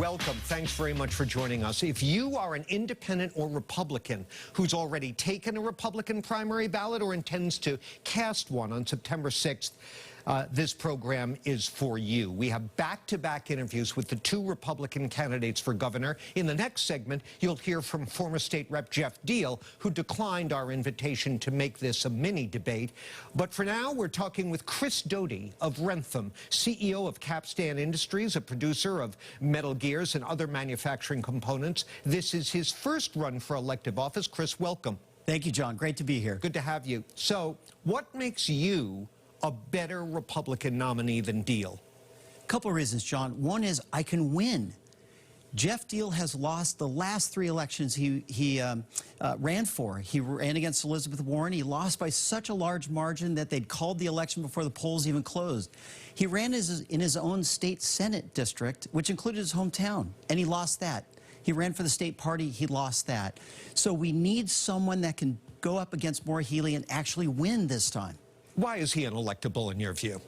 welcome. Thanks very much for joining us. If you are an independent or Republican who's already taken a Republican primary ballot or intends to cast one on September 6th, this program is for you. We have back-to-back interviews with the two Republican candidates for governor. In the next segment, you'll hear from former State Rep Jeff Diehl, who declined our invitation to make this a mini debate. But for now, we're talking with Chris Doughty of Rentham, CEO of Capstan Industries, a producer of metal gears and other manufacturing components. This is his first run for elective office. Chris, welcome. Thank you, John. Great to be here. Good to have you. So, what makes you a better Republican nominee than Diehl? A couple of reasons, John. One is I can win. Jeff Diehl has lost the last three elections he ran for. He ran against Elizabeth Warren. He lost by such a large margin that they'd called the election before the polls even closed. He ran in his own state Senate district, which included his hometown, and he lost that. He ran for the state party. He lost that. So we need someone that can go up against Maura Healey and actually win this time. Why is he unelectable in your view?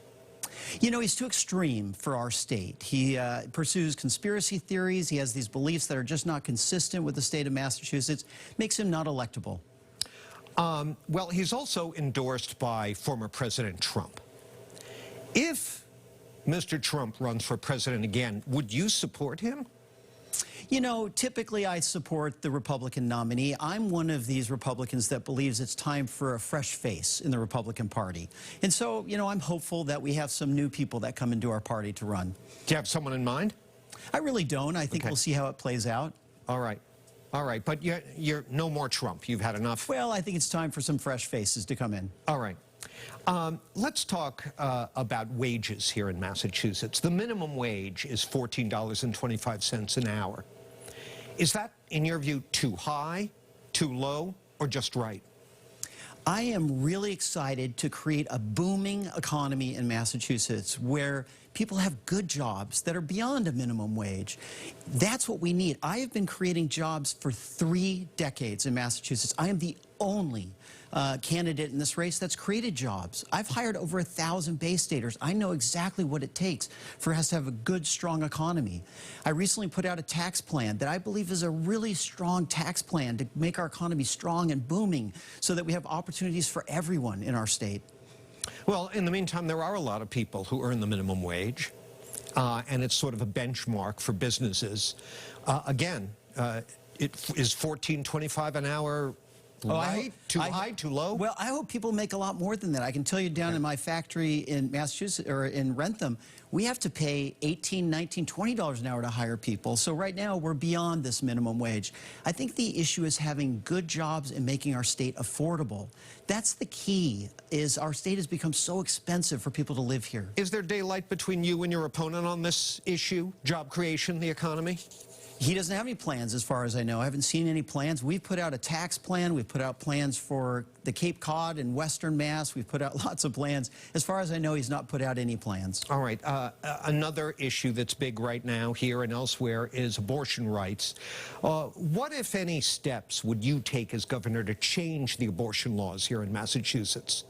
You know, he's too extreme for our state. He pursues conspiracy theories. He has these beliefs that are just not consistent with the state of Massachusetts. Makes him not electable. Well, he's also endorsed by former President Trump. If Mr. Trump runs for president again, would you support him? You know, typically I support the Republican nominee. I'm one of these Republicans that believes it's time for a fresh face in the Republican Party. And so, you know, I'm hopeful that we have some new people that come into our party to run. Do you have someone in mind? I really don't. I think Okay. we'll see how it plays out. All right. All right. But you're no more Trump. You've had enough. Well, I think it's time for some fresh faces to come in. All right. Let's talk about wages here in Massachusetts. The minimum wage is $14.25 an hour. Is that, in your view, too high, too low, or just right? I am really excited to create a booming economy in Massachusetts where people have good jobs that are beyond a minimum wage. That's what we need. I have been creating jobs for 3 decades in Massachusetts. I am the only candidate in this race that's created jobs. I've hired over 1,000 Bay Staters. I know exactly what it takes for us to have a good, strong economy. I recently put out a tax plan that I believe is a really strong tax plan to make our economy strong and booming so that we have opportunities for everyone in our state. Well, in the meantime, there are a lot of people who earn the minimum wage, and it's sort of a benchmark for businesses. Again, it is $14.25 an hour right? Too high, too low? Well, I hope people make a lot more than that. I can tell you down in my factory in Massachusetts, or in Rentham, we have to pay $18, $19, $20 an hour to hire people. So right now, we're beyond this minimum wage. I think the issue is having good jobs and making our state affordable. That's the key, is our state has become so expensive for people to live here. Is there daylight between you and your opponent on this issue, job creation, the economy? He doesn't have any plans, as far as I know. I haven't seen any plans. We've put out a tax plan. We've put out plans for the Cape Cod and Western Mass. We've put out lots of plans. As far as I know, he's not put out any plans. All right. Another issue that's big right now here and elsewhere is abortion rights. What, if any, steps would you take as governor to change the abortion laws here in Massachusetts?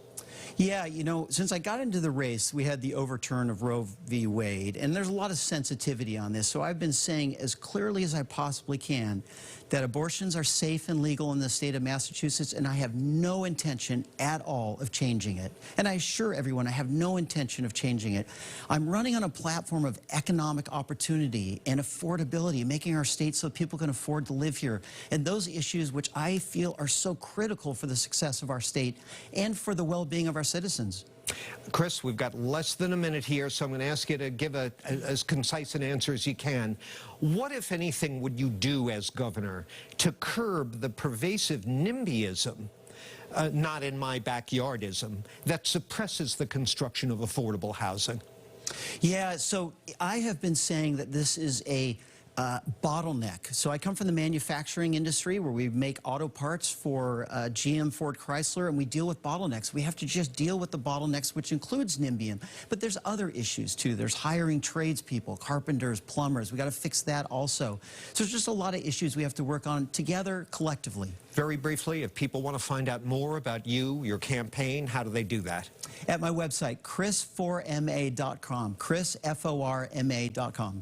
Yeah, you know, since I got into the race, we had the overturn of Roe v. Wade, and there's a lot of sensitivity on this. So I've been saying as clearly as I possibly can that abortions are safe and legal in the state of Massachusetts, and I have no intention at all of changing it. And I assure everyone I have no intention of changing it. I'm running on a platform of economic opportunity and affordability, making our state so people can afford to live here. And those issues which I feel are so critical for the success of our state and for the well-being of our citizens. Chris, we've got less than a minute here, so I'm going to ask you to give as concise an answer as you can. What, if anything, would you do as governor to curb the pervasive NIMBYism, not in my backyardism, that suppresses the construction of affordable housing? Yeah, so I have been saying that this is a bottleneck. So I come from the manufacturing industry where we make auto parts for GM, Ford, Chrysler, and we deal with bottlenecks. We have to just deal with the bottlenecks, which includes NIMBYism. But there's other issues too. There's hiring tradespeople, carpenters, plumbers. We got to fix that also. So there's just a lot of issues we have to work on together collectively. Very briefly, if people want to find out more about you, your campaign, how do they do that? At my website, chris4ma.com, chris, F-O-R-M-A.com.